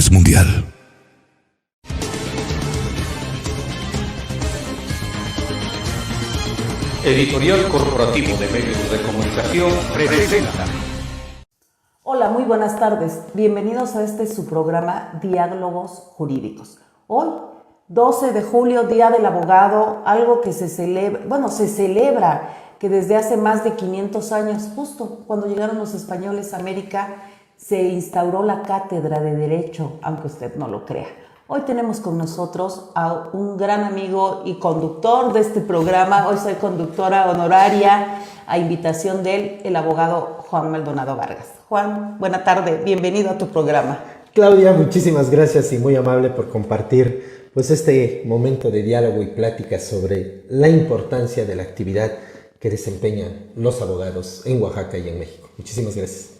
es mundial. Editorial Corporativo de Medios de Comunicación presenta. Hola, muy buenas tardes. Bienvenidos a su programa Diálogos Jurídicos. Hoy, 12 de julio, Día del Abogado, algo que se celebra que desde hace más de 500 años, justo cuando llegaron los españoles a América, se instauró la Cátedra de Derecho, aunque usted no lo crea. Hoy tenemos con nosotros a un gran amigo y conductor de este programa. Hoy soy conductora honoraria a invitación de él, el abogado Juan Maldonado Vargas. Juan, buena tarde, bienvenido a tu programa. Claudia, muchísimas gracias y muy amable por compartir este momento de diálogo y plática sobre la importancia de la actividad que desempeñan los abogados en Oaxaca y en México. Muchísimas gracias.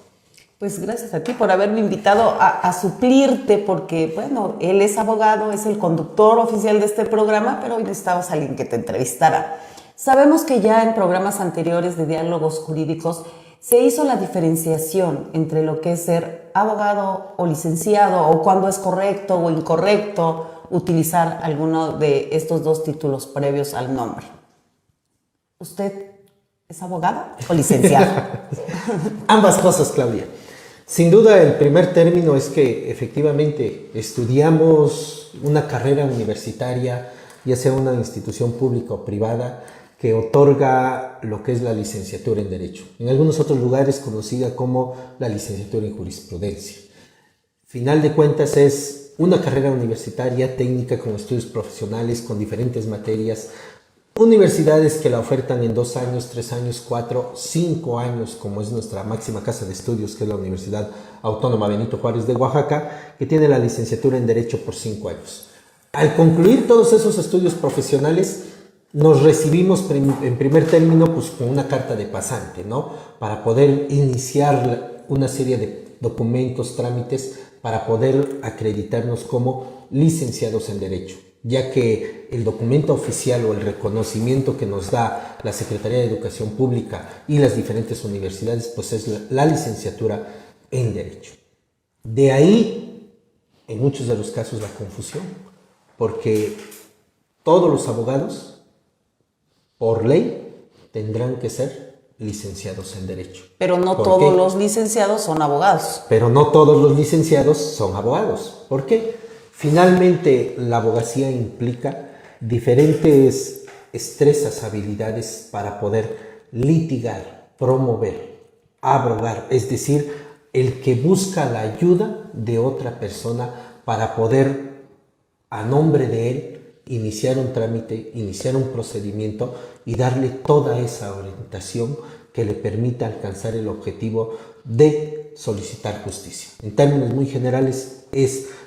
Pues gracias a ti por haberme invitado a suplirte, porque, él es abogado, es el conductor oficial de este programa, pero hoy necesitabas a alguien que te entrevistara. Sabemos que ya en programas anteriores de diálogos jurídicos se hizo la diferenciación entre lo que es ser abogado o licenciado, o cuándo es correcto o incorrecto utilizar alguno de estos dos títulos previos al nombre. ¿Usted es abogado o licenciado? Ambas cosas, Claudia. Sin duda, el primer término es que efectivamente estudiamos una carrera universitaria, ya sea una institución pública o privada, que otorga lo que es la licenciatura en Derecho. En algunos otros lugares conocida como la licenciatura en Jurisprudencia. Final de cuentas es una carrera universitaria técnica con estudios profesionales, con diferentes materias. Universidades que la ofertan en 2 años, 3 años, 4, 5 años, como es nuestra máxima casa de estudios, que es la Universidad Autónoma Benito Juárez de Oaxaca, que tiene la licenciatura en Derecho por 5 años. Al concluir todos esos estudios profesionales, nos recibimos en primer término con una carta de pasante, ¿no? Para poder iniciar una serie de documentos, trámites, para poder acreditarnos como licenciados en Derecho, ya que el documento oficial o el reconocimiento que nos da la Secretaría de Educación Pública y las diferentes universidades, pues es la licenciatura en Derecho. De ahí, en muchos de los casos, la confusión, porque todos los abogados, por ley, tendrán que ser licenciados en Derecho. Pero no todos los licenciados son abogados. Pero no todos los licenciados son abogados. ¿Por qué? Finalmente, la abogacía implica diferentes destrezas, habilidades para poder litigar, promover, abrogar, es decir, el que busca la ayuda de otra persona para poder, a nombre de él, iniciar un trámite, iniciar un procedimiento y darle toda esa orientación que le permita alcanzar el objetivo de solicitar justicia. En términos muy generales,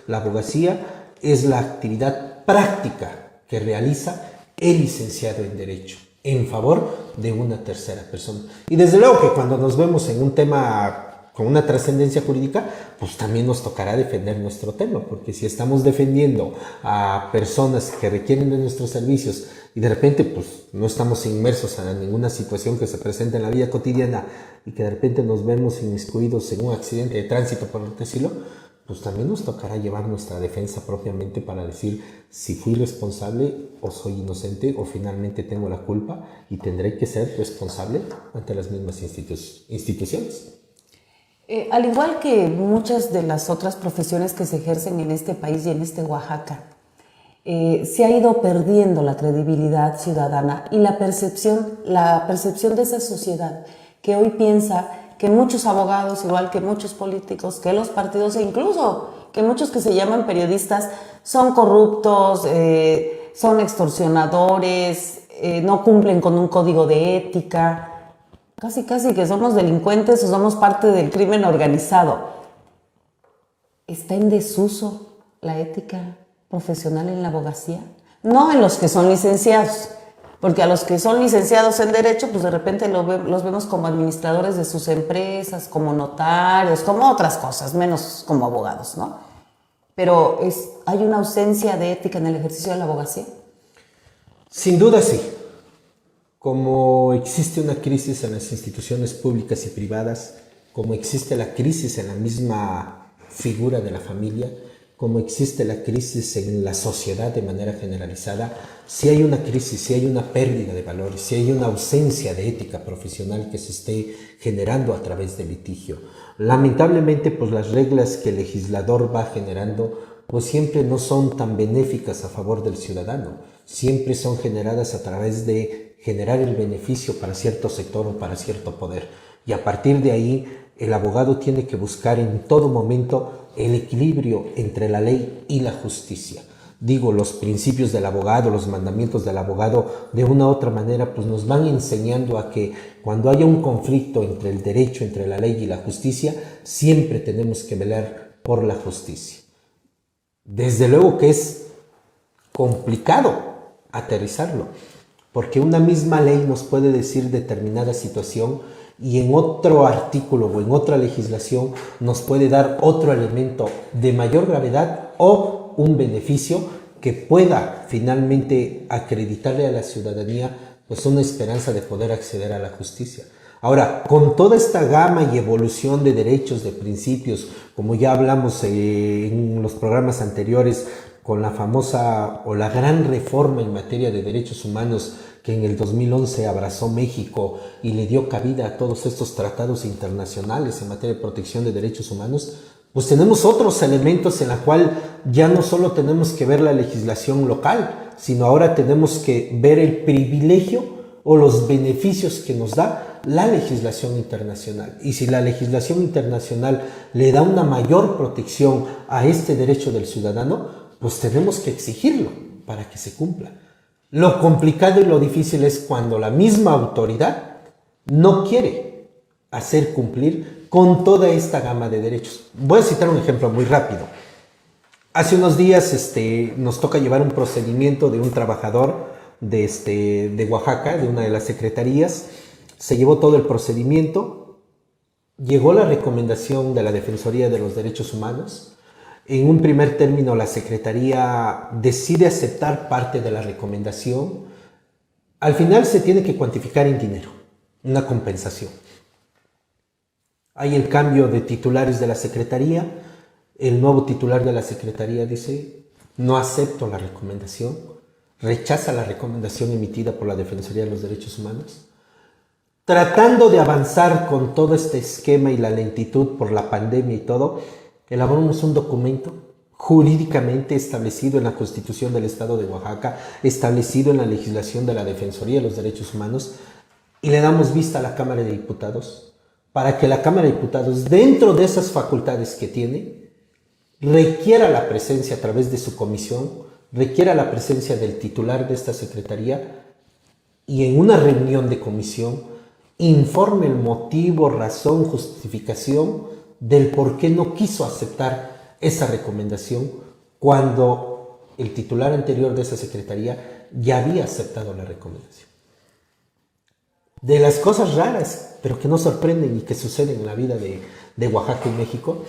la abogacía es la actividad práctica que realiza el licenciado en Derecho en favor de una tercera persona. Y desde luego que cuando nos vemos en un tema con una trascendencia jurídica, pues también nos tocará defender nuestro tema, porque si estamos defendiendo a personas que requieren de nuestros servicios y de repente pues no estamos inmersos en ninguna situación que se presente en la vida cotidiana y que de repente nos vemos inmiscuidos en un accidente de tránsito, por decirlo, pues también nos tocará llevar nuestra defensa propiamente para decir si fui responsable o soy inocente o finalmente tengo la culpa y tendré que ser responsable ante las mismas instituciones. Al igual que muchas de las otras profesiones que se ejercen en este país y en Oaxaca, se ha ido perdiendo la credibilidad ciudadana y la percepción de esa sociedad que hoy piensa que muchos abogados, igual que muchos políticos, que los partidos e incluso que muchos que se llaman periodistas son corruptos, son extorsionadores, no cumplen con un código de ética. Casi que somos delincuentes o somos parte del crimen organizado. ¿Está en desuso la ética profesional en la abogacía? No en los que son licenciados, porque a los que son licenciados en Derecho, pues de repente los vemos como administradores de sus empresas, como notarios, como otras cosas, menos como abogados, ¿no? Pero ¿hay una ausencia de ética en el ejercicio de la abogacía? Sin duda sí. Como existe una crisis en las instituciones públicas y privadas, como existe la crisis en la misma figura de la familia, como existe la crisis en la sociedad de manera generalizada, si hay una crisis, si hay una pérdida de valores, si hay una ausencia de ética profesional que se esté generando a través del litigio. Lamentablemente, pues las reglas que el legislador va generando, pues siempre no son tan benéficas a favor del ciudadano, siempre son generadas a través de generar el beneficio para cierto sector o para cierto poder. Y a partir de ahí, el abogado tiene que buscar en todo momento el equilibrio entre la ley y la justicia. Digo, los principios del abogado, los mandamientos del abogado, de una u otra manera, pues nos van enseñando a que cuando haya un conflicto entre el derecho, entre la ley y la justicia, siempre tenemos que velar por la justicia. Desde luego que es complicado aterrizarlo, porque una misma ley nos puede decir determinada situación y en otro artículo o en otra legislación nos puede dar otro elemento de mayor gravedad o un beneficio que pueda finalmente acreditarle a la ciudadanía pues una esperanza de poder acceder a la justicia. Ahora, con toda esta gama y evolución de derechos, de principios, como ya hablamos en los programas anteriores, con la famosa o la gran reforma en materia de derechos humanos que en el 2011 abrazó México y le dio cabida a todos estos tratados internacionales en materia de protección de derechos humanos, pues tenemos otros elementos en la cual ya no solo tenemos que ver la legislación local, sino ahora tenemos que ver el privilegio o los beneficios que nos da la legislación internacional. Y si la legislación internacional le da una mayor protección a este derecho del ciudadano, pues tenemos que exigirlo para que se cumpla. Lo complicado y lo difícil es cuando la misma autoridad no quiere hacer cumplir con toda esta gama de derechos. Voy a citar un ejemplo muy rápido. Hace unos días nos toca llevar un procedimiento de un trabajador de Oaxaca, de una de las secretarías. Se llevó todo el procedimiento, llegó la recomendación de la Defensoría de los Derechos Humanos. En un primer término, la Secretaría decide aceptar parte de la recomendación. Al final se tiene que cuantificar en dinero, una compensación. Hay el cambio de titulares de la Secretaría. El nuevo titular de la Secretaría dice, no acepto la recomendación, rechaza la recomendación emitida por la Defensoría de los Derechos Humanos. Tratando de avanzar con todo este esquema y la lentitud por la pandemia y todo, elaboramos un documento jurídicamente establecido en la Constitución del Estado de Oaxaca, establecido en la legislación de la Defensoría de los Derechos Humanos, y le damos vista a la Cámara de Diputados para que la Cámara de Diputados, dentro de esas facultades que tiene, requiera la presencia a través de su comisión, requiera la presencia del titular de esta secretaría y en una reunión de comisión informe el motivo, razón, justificación del por qué no quiso aceptar esa recomendación cuando el titular anterior de esa secretaría ya había aceptado la recomendación. De las cosas raras, pero que no sorprenden y que suceden en la vida de Oaxaca y México,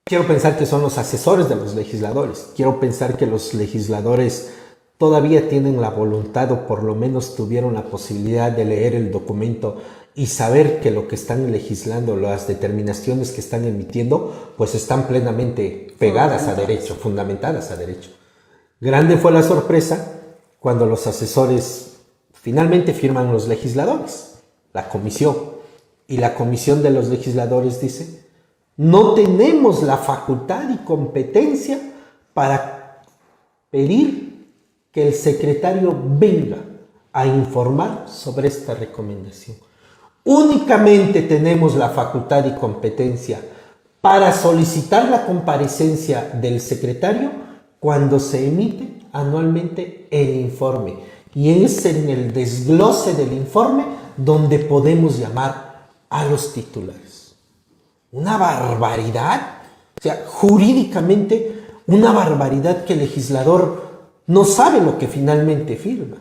quiero pensar que son los asesores de los legisladores. Quiero pensar que los legisladores todavía tienen la voluntad o por lo menos tuvieron la posibilidad de leer el documento y saber que lo que están legislando, las determinaciones que están emitiendo, pues están plenamente pegadas a derecho, fundamentadas a derecho. Grande fue la sorpresa cuando los asesores finalmente firman los legisladores, la comisión, y la comisión de los legisladores dice, no tenemos la facultad y competencia para pedir que el secretario venga a informar sobre esta recomendación. Únicamente tenemos la facultad y competencia para solicitar la comparecencia del secretario cuando se emite anualmente el informe. Y es en el desglose del informe donde podemos llamar a los titulares. Una barbaridad, o sea, jurídicamente una barbaridad que el legislador no sabe lo que finalmente firma.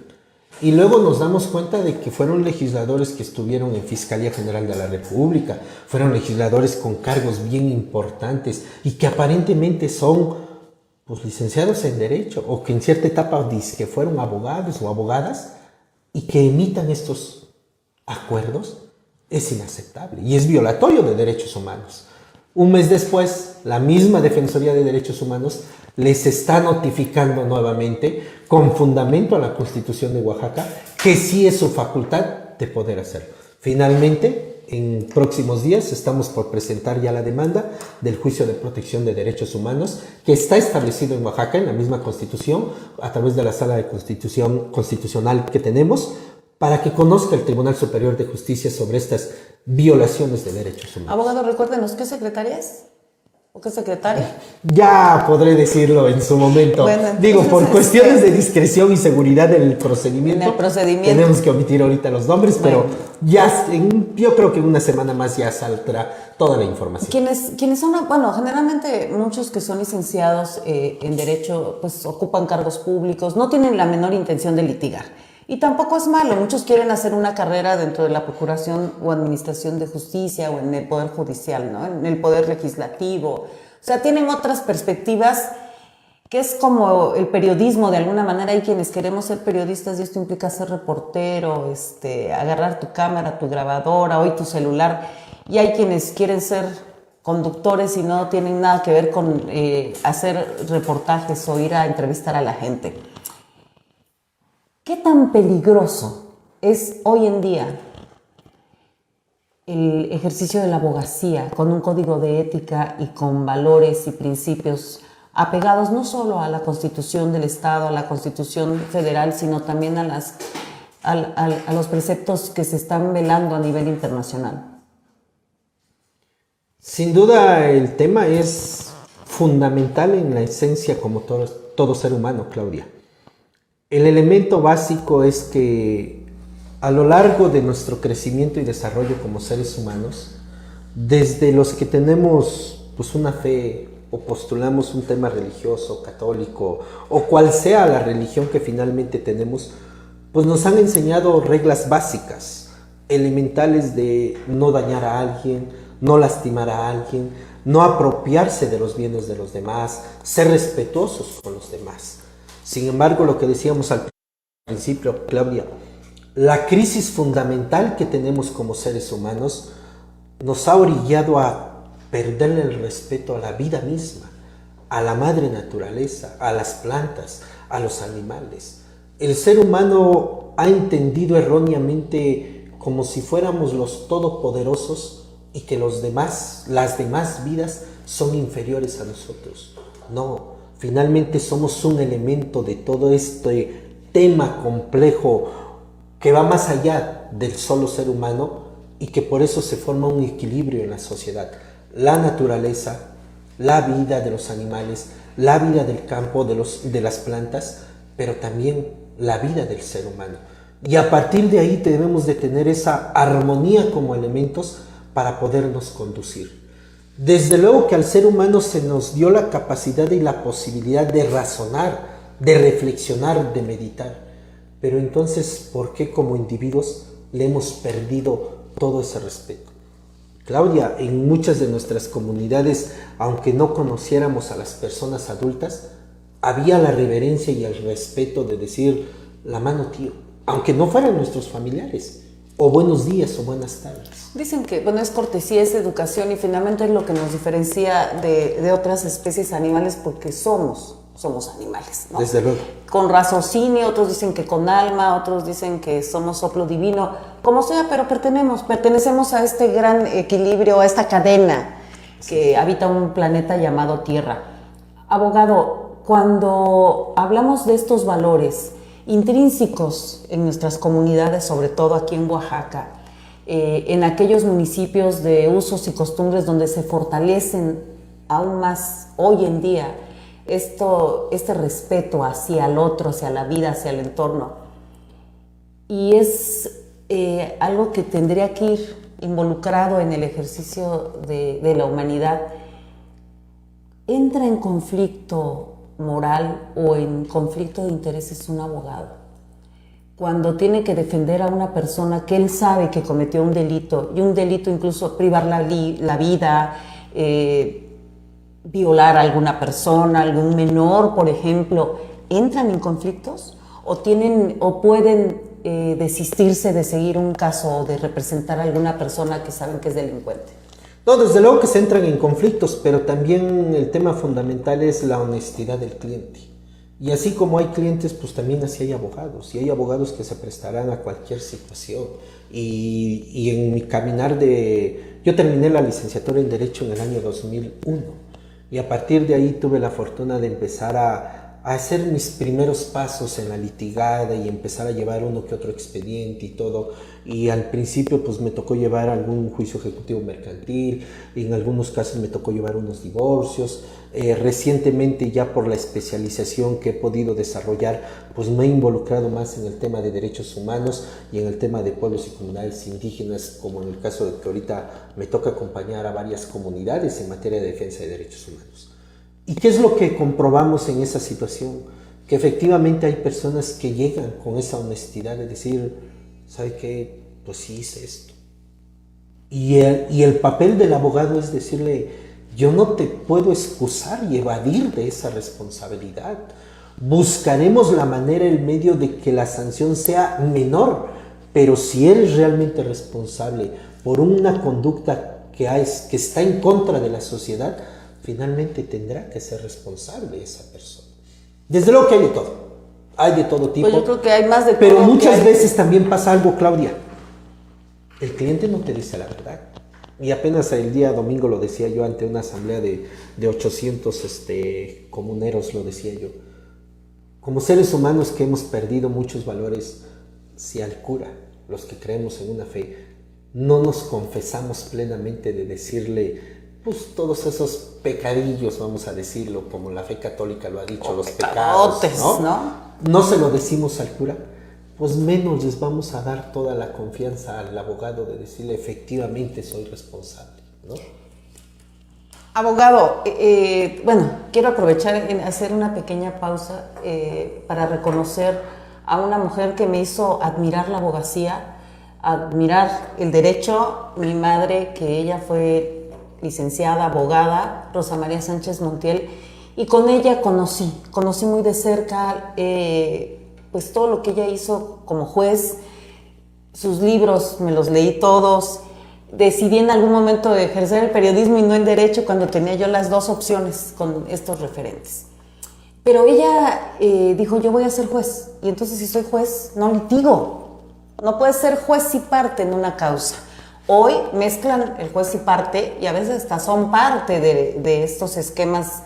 Y luego nos damos cuenta de que fueron legisladores que estuvieron en Fiscalía General de la República, fueron legisladores con cargos bien importantes y que aparentemente son pues, licenciados en Derecho o que en cierta etapa que fueron abogados o abogadas y que emitan estos acuerdos es inaceptable y es violatorio de derechos humanos. Un mes después la misma Defensoría de Derechos Humanos les está notificando nuevamente, con fundamento a la Constitución de Oaxaca, que sí es su facultad de poder hacerlo. Finalmente, en próximos días estamos por presentar ya la demanda del juicio de protección de derechos humanos que está establecido en Oaxaca, en la misma Constitución, a través de la Sala de Constitucional que tenemos, para que conozca el Tribunal Superior de Justicia sobre estas violaciones de derechos humanos. Abogado, recuérdenos, ¿qué secretaria es? ¿O qué secretaria? Ya podré decirlo en su momento. Bueno, digo, por cuestiones de discreción y seguridad del procedimiento, En el procedimiento. tenemos que omitir ahorita los nombres, Bueno. pero ya yo creo que en una semana más ya saldrá toda la información. Quienes son, bueno, generalmente muchos que son licenciados en Derecho, pues ocupan cargos públicos, no tienen la menor intención de litigar. Y tampoco es malo, muchos quieren hacer una carrera dentro de la Procuración o Administración de Justicia o en el Poder Judicial, ¿no? En el Poder Legislativo. O sea, tienen otras perspectivas, que es como el periodismo de alguna manera. Hay quienes queremos ser periodistas y esto implica ser reportero, agarrar tu cámara, tu grabadora, hoy tu celular. Y hay quienes quieren ser conductores y no tienen nada que ver con hacer reportajes o ir a entrevistar a la gente. ¿Qué tan peligroso es hoy en día el ejercicio de la abogacía con un código de ética y con valores y principios apegados no solo a la Constitución del Estado, a la Constitución federal, sino también a los preceptos que se están velando a nivel internacional? Sin duda el tema es fundamental en la esencia como todo ser humano, Claudia. El elemento básico es que a lo largo de nuestro crecimiento y desarrollo como seres humanos, desde los que tenemos pues una fe o postulamos un tema religioso, católico o cual sea la religión que finalmente tenemos, pues nos han enseñado reglas básicas, elementales de no dañar a alguien, no lastimar a alguien, no apropiarse de los bienes de los demás, ser respetuosos con los demás. Sin embargo, lo que decíamos al principio, Claudia, la crisis fundamental que tenemos como seres humanos nos ha orillado a perderle el respeto a la vida misma, a la madre naturaleza, a las plantas, a los animales. El ser humano ha entendido erróneamente como si fuéramos los todopoderosos y que las demás vidas son inferiores a nosotros. No. Finalmente somos un elemento de todo este tema complejo que va más allá del solo ser humano y que por eso se forma un equilibrio en la sociedad. La naturaleza, la vida de los animales, la vida del campo, de las plantas, pero también la vida del ser humano. Y a partir de ahí debemos de tener esa armonía como elementos para podernos conducir. Desde luego que al ser humano se nos dio la capacidad y la posibilidad de razonar, de reflexionar, de meditar. Pero entonces, ¿por qué como individuos le hemos perdido todo ese respeto? Claudia, en muchas de nuestras comunidades, aunque no conociéramos a las personas adultas, había la reverencia y el respeto de decir la mano tío, aunque no fueran nuestros familiares. O buenos días o buenas tardes. Dicen que, bueno, es cortesía, es educación y finalmente es lo que nos diferencia de otras especies animales porque somos animales, ¿no? Desde luego. Con raciocinio, otros dicen que con alma, otros dicen que somos soplo divino, como sea, pero pertenecemos a este gran equilibrio, a esta cadena que habita un planeta llamado Tierra. Abogado, cuando hablamos de estos valores intrínsecos en nuestras comunidades, sobre todo aquí en Oaxaca, en aquellos municipios de usos y costumbres donde se fortalecen aún más hoy en día este respeto hacia el otro, hacia la vida, hacia el entorno. Y es algo que tendría que ir involucrado en el ejercicio de la humanidad. ¿Entra en conflicto moral o en conflicto de intereses un abogado cuando tiene que defender a una persona que él sabe que cometió un delito, y un delito incluso privar la vida, violar a alguna persona, algún menor, por ejemplo? ¿Entran en conflictos o pueden desistirse de seguir un caso o de representar a alguna persona que saben que es delincuente? No, desde luego que se entran en conflictos, pero también el tema fundamental es la honestidad del cliente. Y así como hay clientes, pues también así hay abogados. Y hay abogados que se prestarán a cualquier situación. Y en mi caminar yo terminé la licenciatura en Derecho en el año 2001. Y a partir de ahí tuve la fortuna de empezar a hacer mis primeros pasos en la litigada y empezar a llevar uno que otro expediente y todo. Y al principio pues me tocó llevar algún juicio ejecutivo mercantil, y en algunos casos me tocó llevar unos divorcios. Recientemente, ya por la especialización que he podido desarrollar, pues me he involucrado más en el tema de derechos humanos y en el tema de pueblos y comunidades indígenas, como en el caso de que ahorita me toca acompañar a varias comunidades en materia de defensa de derechos humanos. ¿Y qué es lo que comprobamos en esa situación? Que efectivamente hay personas que llegan con esa honestidad de decir, ¿sabe qué? Pues sí hice esto. Y el papel del abogado es decirle, yo no te puedo excusar y evadir de esa responsabilidad. Buscaremos la manera, el medio de que la sanción sea menor, pero si eres realmente responsable por una conducta que está en contra de la sociedad, finalmente tendrá que ser responsable esa persona. Desde luego que hay de todo tipo. Pues yo creo que hay más de todo. Pero muchas veces también pasa algo, Claudia. El cliente no te dice la verdad. Y apenas el día domingo lo decía yo ante una asamblea de 800 comuneros, lo decía yo. Como seres humanos que hemos perdido muchos valores, si al cura, los que creemos en una fe, no nos confesamos plenamente de decirle, pues todos esos pecadillos, vamos a decirlo, como la fe católica lo ha dicho, los pecados, ¿no? No se lo decimos al cura, pues menos les vamos a dar toda la confianza al abogado de decirle, efectivamente soy responsable, ¿no? Abogado, bueno, quiero aprovechar en hacer una pequeña pausa para reconocer a una mujer que me hizo admirar la abogacía, admirar el derecho. Mi madre, que ella fue licenciada, abogada, Rosa María Sánchez Montiel, y con ella conocí muy de cerca pues todo lo que ella hizo como juez. Sus libros me los leí todos. Decidí en algún momento ejercer el periodismo y no el derecho, cuando tenía yo las dos opciones con estos referentes. Pero ella dijo, yo voy a ser juez, y entonces si soy juez, no litigo. No puedes ser juez y parte en una causa. Hoy mezclan el juez y parte, y a veces hasta son parte de estos esquemas,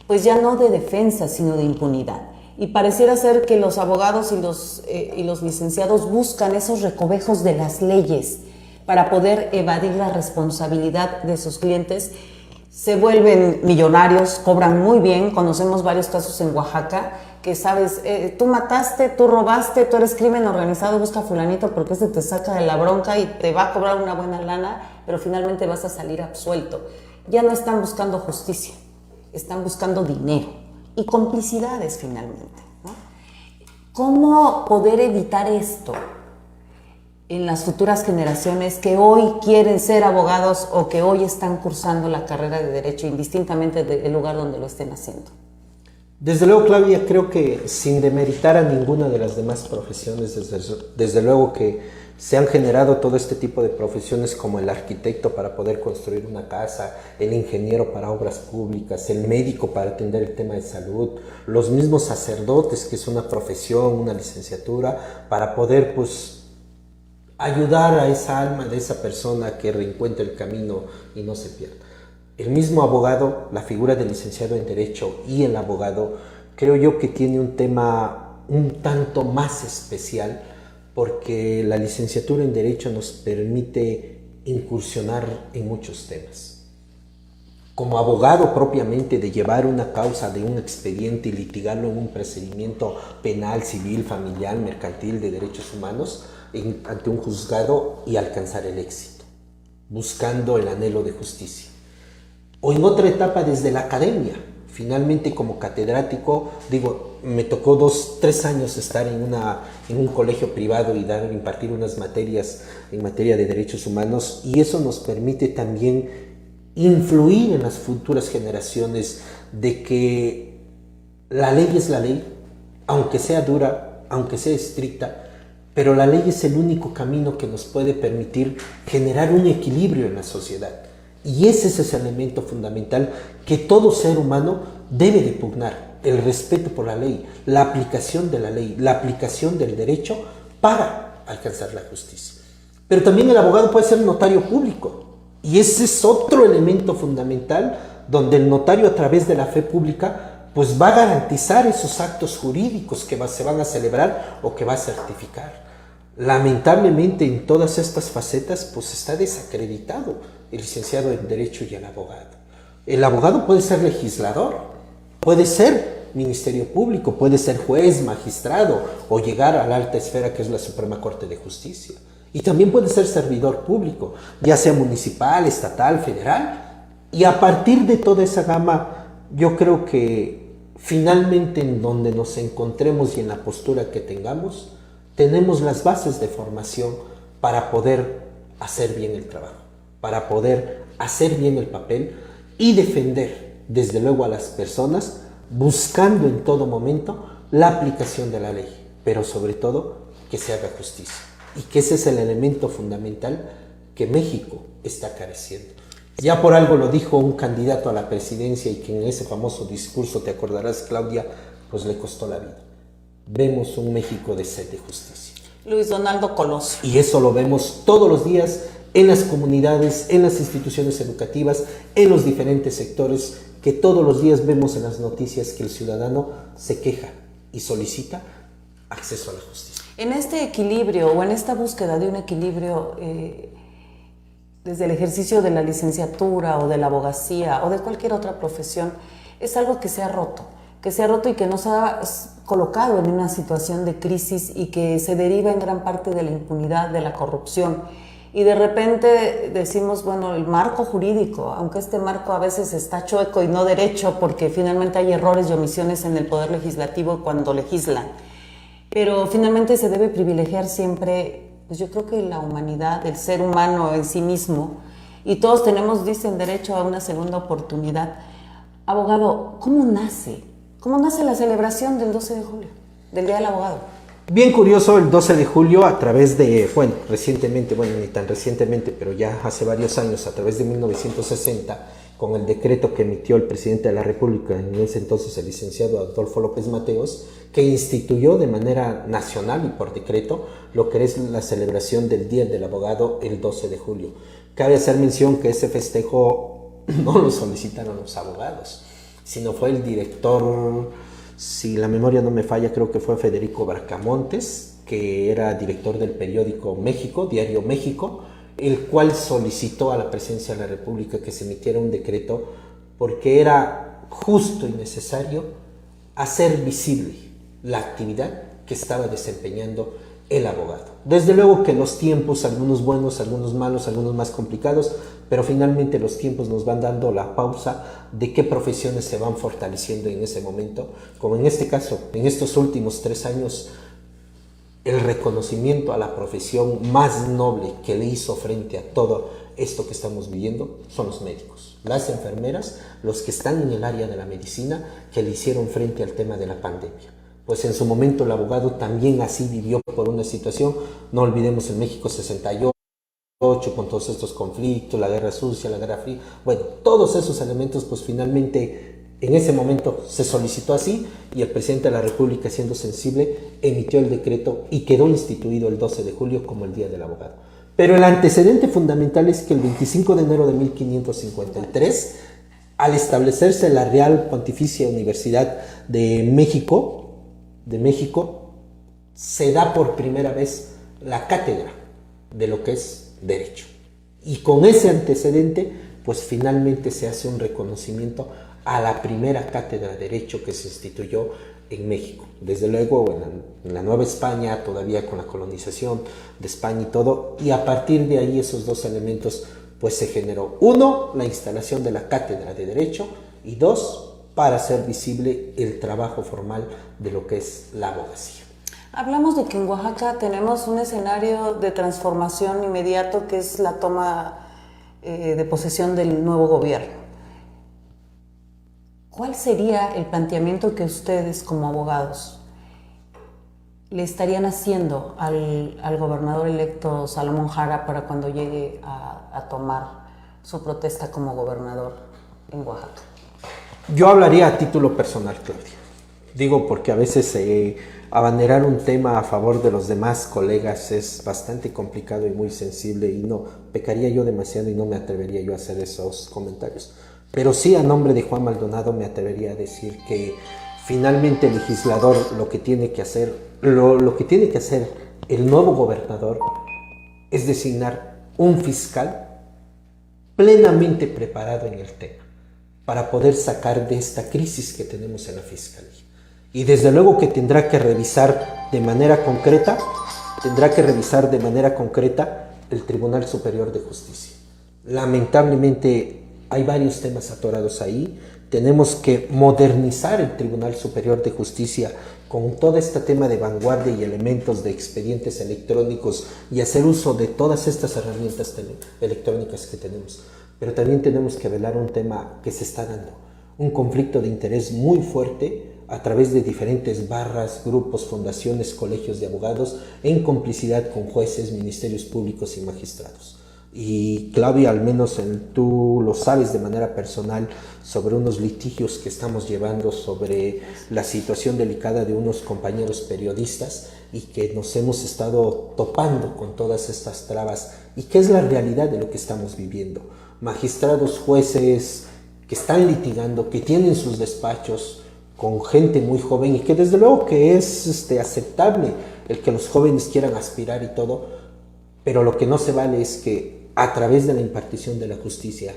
pues ya no de defensa, sino de impunidad. Y pareciera ser que los abogados y los licenciados buscan esos recovejos de las leyes para poder evadir la responsabilidad de sus clientes. Se vuelven millonarios, cobran muy bien. Conocemos varios casos en Oaxaca que sabes, tú mataste, tú robaste, tú eres crimen organizado, busca a fulanito porque este te saca de la bronca y te va a cobrar una buena lana, pero finalmente vas a salir absuelto. Ya no están buscando justicia, están buscando dinero y complicidades finalmente, ¿no? ¿Cómo poder evitar esto en las futuras generaciones que hoy quieren ser abogados o que hoy están cursando la carrera de Derecho, indistintamente del lugar donde lo estén haciendo? Desde luego, Claudia, creo que sin demeritar a ninguna de las demás profesiones, desde luego que se han generado todo este tipo de profesiones, como el arquitecto para poder construir una casa, el ingeniero para obras públicas, el médico para atender el tema de salud, los mismos sacerdotes, que es una profesión, una licenciatura, para poder pues ayudar a esa alma de esa persona que reencuentre el camino y no se pierda. El mismo abogado, la figura del licenciado en Derecho y el abogado, creo yo que tiene un tema un tanto más especial, porque la licenciatura en Derecho nos permite incursionar en muchos temas. Como abogado propiamente, de llevar una causa de un expediente y litigarlo en un procedimiento penal, civil, familiar, mercantil, de derechos humanos, ante un juzgado y alcanzar el éxito, buscando el anhelo de justicia. O en otra etapa desde la academia, finalmente como catedrático, me tocó 2-3 años estar en un colegio privado y impartir unas materias en materia de derechos humanos, y eso nos permite también influir en las futuras generaciones de que la ley es la ley, aunque sea dura, aunque sea estricta, pero la ley es el único camino que nos puede permitir generar un equilibrio en la sociedad. Y ese es ese elemento fundamental que todo ser humano debe de pugnar, el respeto por la ley, la aplicación de la ley, la aplicación del derecho para alcanzar la justicia. Pero también el abogado puede ser notario público, y ese es otro elemento fundamental donde el notario, a través de la fe pública, pues va a garantizar esos actos jurídicos que se van a celebrar o que va a certificar. Lamentablemente, en todas estas facetas pues está desacreditado el licenciado en Derecho y el abogado. El abogado puede ser legislador, puede ser Ministerio Público, puede ser juez, magistrado o llegar a la alta esfera que es la Suprema Corte de Justicia. Y también puede ser servidor público, ya sea municipal, estatal, federal. Y a partir de toda esa gama, yo creo que finalmente en donde nos encontremos y en la postura que tengamos, tenemos las bases de formación para poder hacer bien el trabajo, para poder hacer bien el papel y defender desde luego a las personas, buscando en todo momento la aplicación de la ley, pero sobre todo que se haga justicia. Y que ese es el elemento fundamental que México está careciendo. Ya por algo lo dijo un candidato a la presidencia y que en ese famoso discurso, te acordarás, Claudia, pues le costó la vida. Vemos un México de sed de justicia. Luis Donaldo Colosio. Y eso lo vemos todos los días en las comunidades, en las instituciones educativas, en los diferentes sectores, que todos los días vemos en las noticias que el ciudadano se queja y solicita acceso a la justicia. En este equilibrio o en esta búsqueda de un equilibrio desde el ejercicio de la licenciatura o de la abogacía o de cualquier otra profesión, es algo que se ha roto y que nos ha colocado en una situación de crisis y que se deriva en gran parte de la impunidad, de la corrupción. Y de repente decimos, bueno, el marco jurídico, aunque este marco a veces está chueco y no derecho, porque finalmente hay errores y omisiones en el Poder Legislativo cuando legislan, pero finalmente se debe privilegiar siempre, pues yo creo que la humanidad, el ser humano en sí mismo, y todos tenemos, dicen, derecho a una segunda oportunidad. Abogado, ¿cómo nace? ¿Cómo nace la celebración del 12 de julio, del Día del Abogado? Bien curioso, el 12 de julio a través de, recientemente, ni tan recientemente, pero ya hace varios años, a través de 1960, con el decreto que emitió el presidente de la República, en ese entonces el licenciado Adolfo López Mateos, que instituyó de manera nacional y por decreto lo que es la celebración del Día del Abogado el 12 de julio. Cabe hacer mención que ese festejo no lo solicitaron los abogados, sino fue el director, si la memoria no me falla, creo que fue Federico Bracamontes, que era director del periódico México, Diario México, el cual solicitó a la Presidencia de la República que se emitiera un decreto porque era justo y necesario hacer visible la actividad que estaba desempeñando el abogado. Desde luego que los tiempos, algunos buenos, algunos malos, algunos más complicados, pero finalmente los tiempos nos van dando la pausa de qué profesiones se van fortaleciendo en ese momento, como en este caso, en estos últimos 3 años, el reconocimiento a la profesión más noble que le hizo frente a todo esto que estamos viviendo son los médicos, las enfermeras, los que están en el área de la medicina, que le hicieron frente al tema de la pandemia. Pues en su momento el abogado también así vivió por una situación, no olvidemos el México 68, con todos estos conflictos, la guerra sucia, la guerra fría, todos esos elementos pues finalmente en ese momento se solicitó así y el presidente de la República, siendo sensible, emitió el decreto y quedó instituido el 12 de julio como el Día del Abogado. Pero el antecedente fundamental es que el 25 de enero de 1553, al establecerse la Real Pontificia Universidad de México, se da por primera vez la cátedra de lo que es derecho. Y con ese antecedente, pues finalmente se hace un reconocimiento a la primera cátedra de derecho que se instituyó en México. Desde luego en la Nueva España, todavía con la colonización de España y todo, y a partir de ahí esos dos elementos pues se generó. 1, la instalación de la cátedra de derecho, y 2, para hacer visible el trabajo formal de lo que es la abogacía. Hablamos de que en Oaxaca tenemos un escenario de transformación inmediato que es la toma de posesión del nuevo gobierno. ¿Cuál sería el planteamiento que ustedes como abogados le estarían haciendo al gobernador electo Salomón Jara para cuando llegue a tomar su protesta como gobernador en Oaxaca? Yo hablaría a título personal, Claudia. Digo porque a veces abanderar un tema a favor de los demás colegas es bastante complicado y muy sensible, y no, pecaría yo demasiado y no me atrevería yo a hacer esos comentarios. Pero sí, a nombre de Juan Maldonado me atrevería a decir que finalmente el legislador lo que tiene que hacer, lo que tiene que hacer el nuevo gobernador es designar un fiscal plenamente preparado en el tema para poder sacar de esta crisis que tenemos en la fiscalía. Y desde luego que tendrá que revisar de manera concreta el Tribunal Superior de Justicia. Lamentablemente hay varios temas atorados ahí. Tenemos que modernizar el Tribunal Superior de Justicia con todo este tema de vanguardia y elementos de expedientes electrónicos y hacer uso de todas estas herramientas electrónicas que tenemos. Pero también tenemos que velar un tema que se está dando, un conflicto de interés muy fuerte a través de diferentes barras, grupos, fundaciones, colegios de abogados, en complicidad con jueces, ministerios públicos y magistrados. Y Claudia, al menos tú lo sabes de manera personal, sobre unos litigios que estamos llevando sobre la situación delicada de unos compañeros periodistas, y que nos hemos estado topando con todas estas trabas, y que es la realidad de lo que estamos viviendo. Magistrados, jueces que están litigando, que tienen sus despachos con gente muy joven, y que desde luego que es aceptable el que los jóvenes quieran aspirar y todo, pero lo que no se vale es que a través de la impartición de la justicia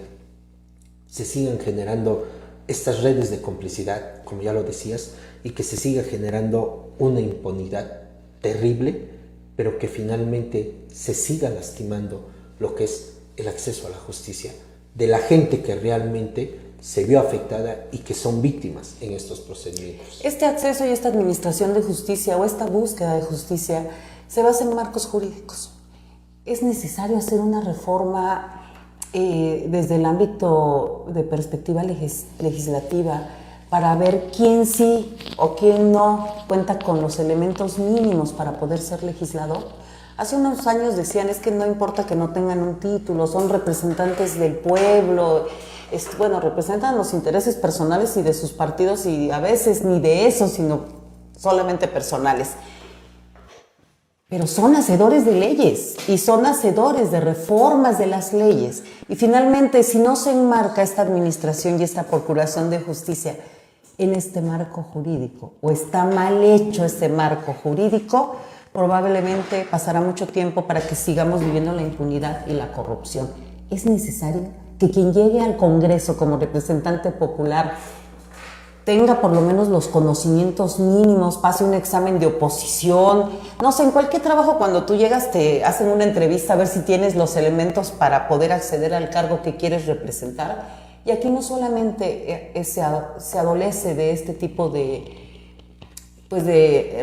se sigan generando estas redes de complicidad, como ya lo decías, y que se siga generando una impunidad terrible, pero que finalmente se siga lastimando lo que es el acceso a la justicia de la gente que realmente se vio afectada y que son víctimas en estos procedimientos. Este acceso y esta administración de justicia, o esta búsqueda de justicia, se basa en marcos jurídicos. Es necesario hacer una reforma desde el ámbito de perspectiva legislativa para ver quién sí o quién no cuenta con los elementos mínimos para poder ser legislador. Hace unos años decían, es que no importa que no tengan un título, son representantes del pueblo, representan los intereses personales y de sus partidos, y a veces ni de eso, sino solamente personales. Pero son hacedores de leyes y son hacedores de reformas de las leyes. Y finalmente, si no se enmarca esta administración y esta procuración de justicia en este marco jurídico, o está mal hecho este marco jurídico, probablemente pasará mucho tiempo para que sigamos viviendo la impunidad y la corrupción. Es necesario que quien llegue al Congreso como representante popular tenga por lo menos los conocimientos mínimos, pase un examen de oposición. No sé, en cualquier trabajo, cuando tú llegas te hacen una entrevista a ver si tienes los elementos para poder acceder al cargo que quieres representar. Y aquí no solamente se adolece de este tipo de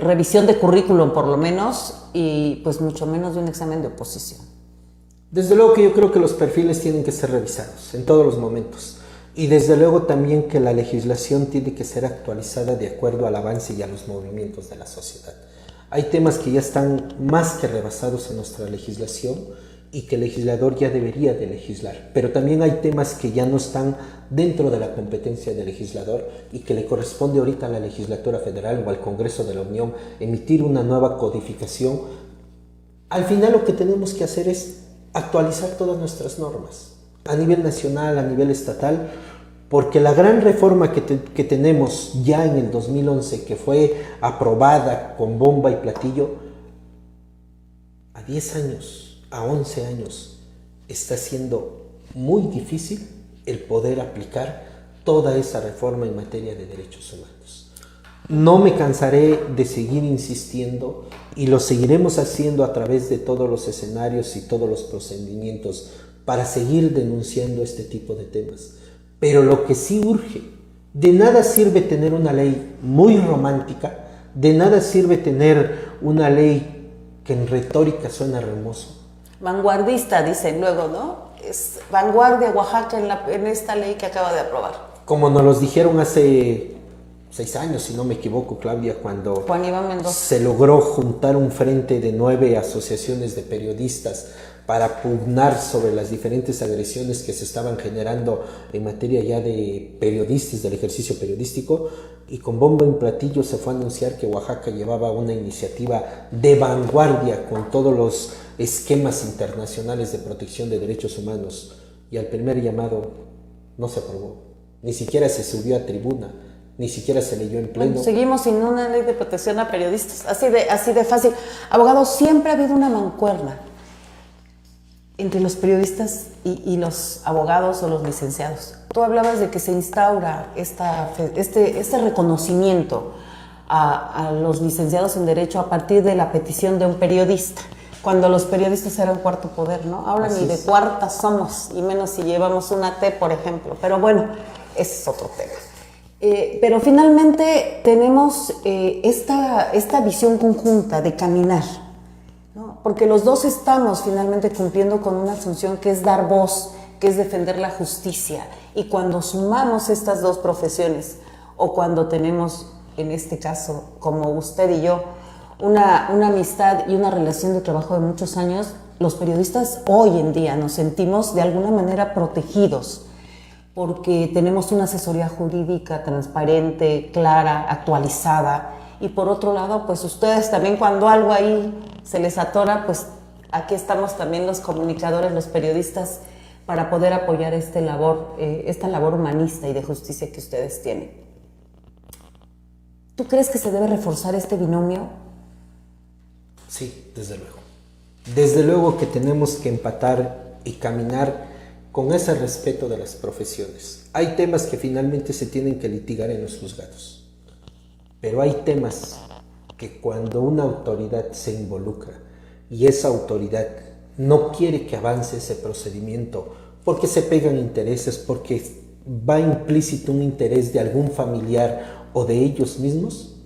revisión de currículum, por lo menos, y pues mucho menos de un examen de oposición. Desde luego que yo creo que los perfiles tienen que ser revisados en todos los momentos. Y desde luego también que la legislación tiene que ser actualizada de acuerdo al avance y a los movimientos de la sociedad. Hay temas que ya están más que rebasados en nuestra legislación y que el legislador ya debería de legislar, pero también hay temas que ya no están dentro de la competencia del legislador y que le corresponde ahorita a la legislatura federal o al Congreso de la Unión emitir una nueva codificación. Al final lo que tenemos que hacer es actualizar todas nuestras normas a nivel nacional, a nivel estatal, porque la gran reforma que tenemos ya en el 2011, que fue aprobada con bomba y platillo, a 10 años, a 11 años, está siendo muy difícil el poder aplicar toda esa reforma en materia de derechos humanos. No me cansaré de seguir insistiendo y lo seguiremos haciendo a través de todos los escenarios y todos los procedimientos para seguir denunciando este tipo de temas. Pero lo que sí urge, de nada sirve tener una ley muy romántica, de nada sirve tener una ley que en retórica suena hermoso. Vanguardista, dicen luego, ¿no? Es vanguardia Oaxaca en esta ley que acaba de aprobar. Como nos los dijeron hace 6 años, si no me equivoco, Claudia, cuando Juan Iván Mendoza se logró juntar un frente de 9 asociaciones de periodistas para pugnar sobre las diferentes agresiones que se estaban generando en materia ya de periodistas, del ejercicio periodístico, y con bombo en platillo se fue a anunciar que Oaxaca llevaba una iniciativa de vanguardia con todos los esquemas internacionales de protección de derechos humanos, y al primer llamado no se aprobó, ni siquiera se subió a tribuna, ni siquiera se leyó en pleno. Bueno, seguimos sin una ley de protección a periodistas, así de fácil. Abogado, siempre ha habido una mancuerna entre los periodistas y los abogados o los licenciados. Tú hablabas de que se instaura este reconocimiento a los licenciados en Derecho a partir de la petición de un periodista, cuando los periodistas eran cuarto poder, ¿no? Ahora Así ni de es. cuarta somos, y menos si llevamos una T, por ejemplo. Pero bueno, ese es otro tema. Pero finalmente tenemos esta visión conjunta de caminar, ¿no? Porque los dos estamos finalmente cumpliendo con una función que es dar voz, que es defender la justicia. Y cuando sumamos estas dos profesiones, o cuando tenemos, en este caso, como usted y yo, una amistad y una relación de trabajo de muchos años, los periodistas hoy en día nos sentimos de alguna manera protegidos, porque tenemos una asesoría jurídica transparente, clara, actualizada. Y por otro lado, pues ustedes también, cuando algo ahí se les atora, pues aquí estamos también los comunicadores, los periodistas, para poder apoyar esta labor humanista y de justicia que ustedes tienen. ¿Tú crees que se debe reforzar este binomio? Sí, desde luego. Desde luego que tenemos que empatar y caminar con ese respeto de las profesiones. Hay temas que finalmente se tienen que litigar en los juzgados, pero hay temas que cuando una autoridad se involucra y esa autoridad no quiere que avance ese procedimiento porque se pegan intereses, porque va implícito un interés de algún familiar o de ellos mismos,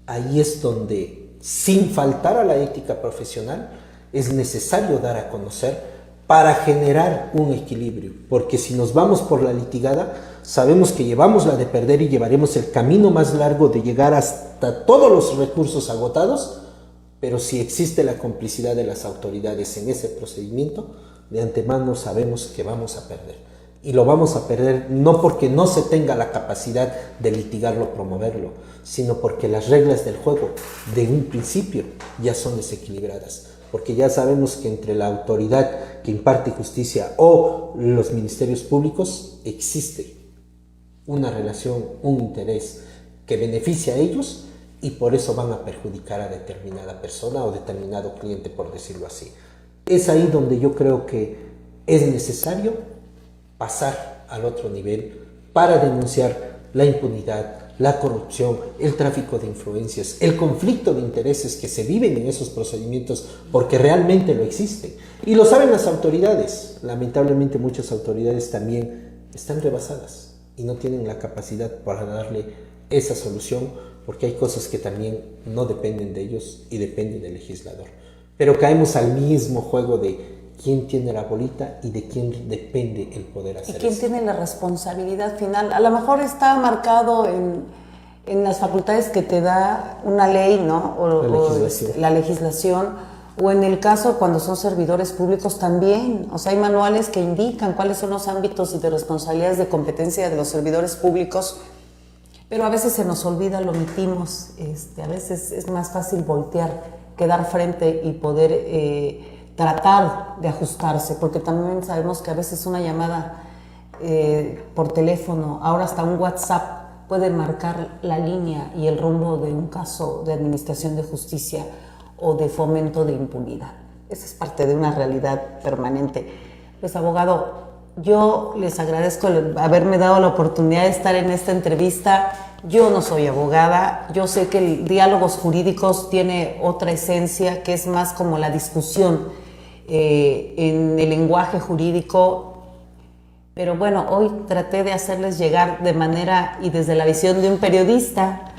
ahí es donde, sin faltar a la ética profesional, es necesario dar a conocer para generar un equilibrio, porque si nos vamos por la litigada, sabemos que llevamos la de perder y llevaremos el camino más largo de llegar hasta todos los recursos agotados, pero si existe la complicidad de las autoridades en ese procedimiento, de antemano sabemos que vamos a perder. Y lo vamos a perder no porque no se tenga la capacidad de litigarlo, promoverlo, sino porque las reglas del juego de un principio ya son desequilibradas. Porque ya sabemos que entre la autoridad que imparte justicia o los ministerios públicos existe una relación, un interés que beneficia a ellos y por eso van a perjudicar a determinada persona o determinado cliente, por decirlo así. Es ahí donde yo creo que es necesario pasar al otro nivel para denunciar la impunidad, la corrupción, el tráfico de influencias, el conflicto de intereses que se viven en esos procedimientos, porque realmente lo existen. Y lo saben las autoridades. Lamentablemente muchas autoridades también están rebasadas y no tienen la capacidad para darle esa solución, porque hay cosas que también no dependen de ellos y dependen del legislador. Pero caemos al mismo juego de quién tiene la bolita y de quién depende el poder hacer eso. ¿Y quién tiene la responsabilidad final? A lo mejor está marcado en las facultades que te da una ley, ¿no? La legislación, o en el caso cuando son servidores públicos también. O sea, hay manuales que indican cuáles son los ámbitos de responsabilidades de competencia de los servidores públicos, pero a veces se nos olvida, lo omitimos. A veces es más fácil voltear que dar frente y poder tratar de ajustarse, porque también sabemos que a veces una llamada por teléfono, ahora hasta un WhatsApp, puede marcar la línea y el rumbo de un caso de administración de justicia o de fomento de impunidad. Esa es parte de una realidad permanente. Pues, abogado, yo les agradezco haberme dado la oportunidad de estar en esta entrevista. Yo no soy abogada, yo sé que el diálogos jurídicos tiene otra esencia, que es más como la discusión en el lenguaje jurídico, pero bueno, hoy traté de hacerles llegar de manera y desde la visión de un periodista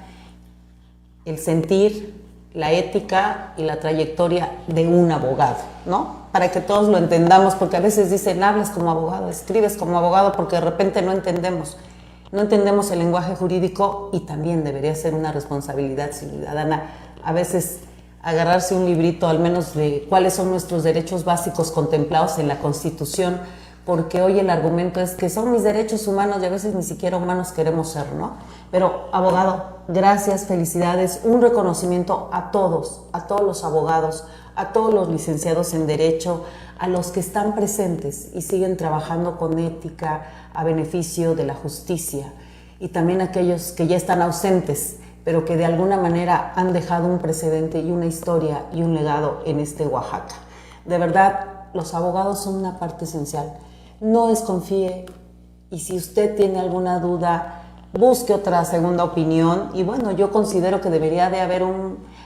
el sentir, la ética y la trayectoria de un abogado, ¿no? Para que todos lo entendamos, porque a veces dicen, hablas como abogado, escribes como abogado, porque de repente no entendemos el lenguaje jurídico, y también debería ser una responsabilidad ciudadana a veces agarrarse un librito al menos de cuáles son nuestros derechos básicos contemplados en la Constitución, porque hoy el argumento es que son mis derechos humanos y a veces ni siquiera humanos queremos ser, ¿no? Pero, abogado, gracias, felicidades, un reconocimiento a todos los abogados, a todos los licenciados en Derecho, a los que están presentes y siguen trabajando con ética a beneficio de la justicia, y también a aquellos que ya están ausentes, pero que de alguna manera han dejado un precedente y una historia y un legado en este Oaxaca. De verdad, los abogados son una parte esencial. No desconfíe, y si usted tiene alguna duda, busque otra segunda opinión. Y bueno, yo considero que debería de haber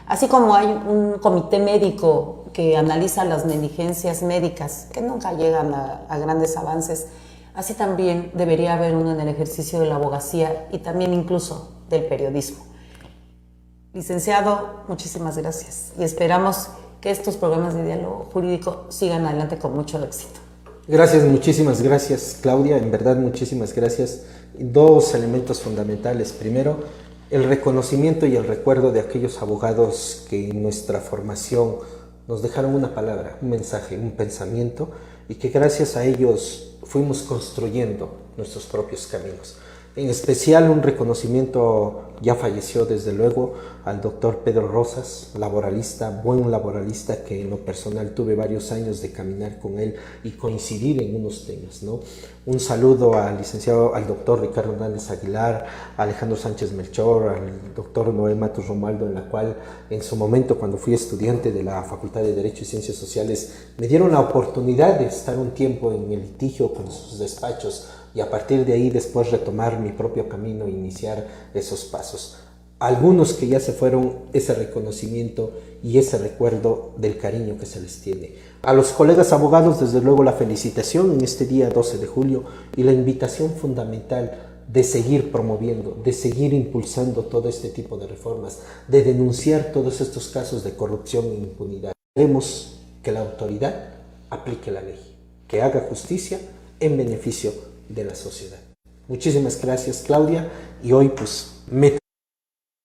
así como hay un comité médico que analiza las negligencias médicas, que nunca llegan a grandes avances, así también debería haber uno en el ejercicio de la abogacía y también incluso del periodismo. Licenciado, muchísimas gracias y esperamos que estos programas de diálogo jurídico sigan adelante con mucho éxito. Gracias, muchísimas gracias, Claudia. En verdad, muchísimas gracias. Dos elementos fundamentales. Primero, el reconocimiento y el recuerdo de aquellos abogados que en nuestra formación nos dejaron una palabra, un mensaje, un pensamiento, y que gracias a ellos fuimos construyendo nuestros propios caminos. En especial un reconocimiento, ya falleció desde luego, al doctor Pedro Rosas, laboralista, buen laboralista, que en lo personal tuve varios años de caminar con él y coincidir en unos temas, ¿no? Un saludo al licenciado, al doctor Ricardo Hernández Aguilar, a Alejandro Sánchez Melchor, al doctor Noé Matos Romaldo, en la cual en su momento, cuando fui estudiante de la Facultad de Derecho y Ciencias Sociales, me dieron la oportunidad de estar un tiempo en el litigio con sus despachos, y a partir de ahí después retomar mi propio camino e iniciar esos pasos. Algunos que ya se fueron, ese reconocimiento y ese recuerdo del cariño que se les tiene. A los colegas abogados, desde luego, la felicitación en este día 12 de julio y la invitación fundamental de seguir promoviendo, de seguir impulsando todo este tipo de reformas, de denunciar todos estos casos de corrupción e impunidad. Queremos que la autoridad aplique la ley, que haga justicia en beneficio de la sociedad. Muchísimas gracias, Claudia, y hoy pues me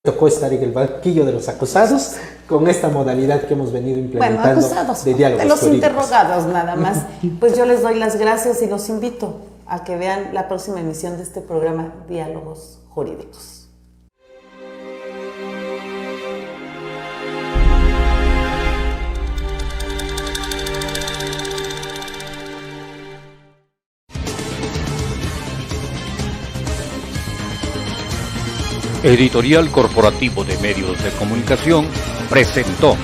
tocó estar en el banquillo de los acusados con esta modalidad que hemos venido implementando, acusados, de diálogos de los jurídicos. Interrogados nada más. Pues yo les doy las gracias y los invito a que vean la próxima emisión de este programa Diálogos Jurídicos. Editorial Corporativo de Medios de Comunicación presentó